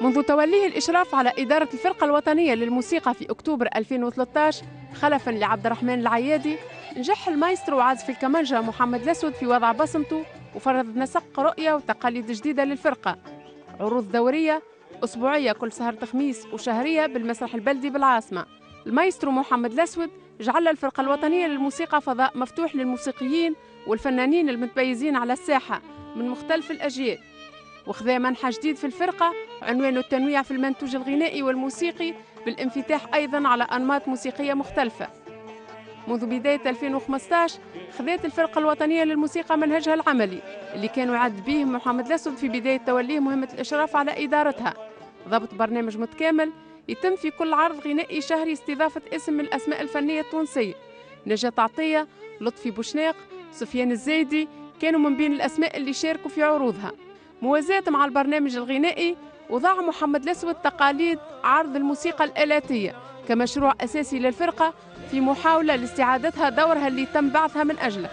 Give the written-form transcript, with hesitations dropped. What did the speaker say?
منذ توليه الإشراف على إدارة الفرقة الوطنية للموسيقى في أكتوبر 2013 خلفاً لعبد الرحمن العيادي، نجح المايسترو وعازف الكمانجة محمد الأسود في وضع بصمته وفرض نسق رؤية وتقاليد جديدة للفرقة. عروض دورية أسبوعية كل سهرة خميس وشهرية بالمسرح البلدي بالعاصمة. المايسترو محمد الأسود جعل الفرقة الوطنية للموسيقى فضاء مفتوح للموسيقيين والفنانين المتميزين على الساحة من مختلف الأجيال، وخذا منحى جديد في الفرقة عنوانه التنويع في المنتوج الغنائي والموسيقي بالانفتاح أيضاً على أنماط موسيقية مختلفة. منذ بداية 2015 خذت الفرقة الوطنية للموسيقى منهجها العملي اللي كان يعد به محمد الأسود في بداية توليه مهمة الإشراف على إدارتها، ضبط برنامج متكامل يتم في كل عرض غنائي شهري استضافة اسم من الأسماء الفنية التونسية. نجاة عطية، لطفي بوشناق، سفيان الزايدي كانوا من بين الأسماء اللي شاركوا في عروضها. موازاة مع البرنامج الغنائي، وضع محمد الأسود تقاليد عرض الموسيقى الآلاتية كمشروع أساسي للفرقة في محاولة لاستعادتها دورها اللي تم بعثها من أجله.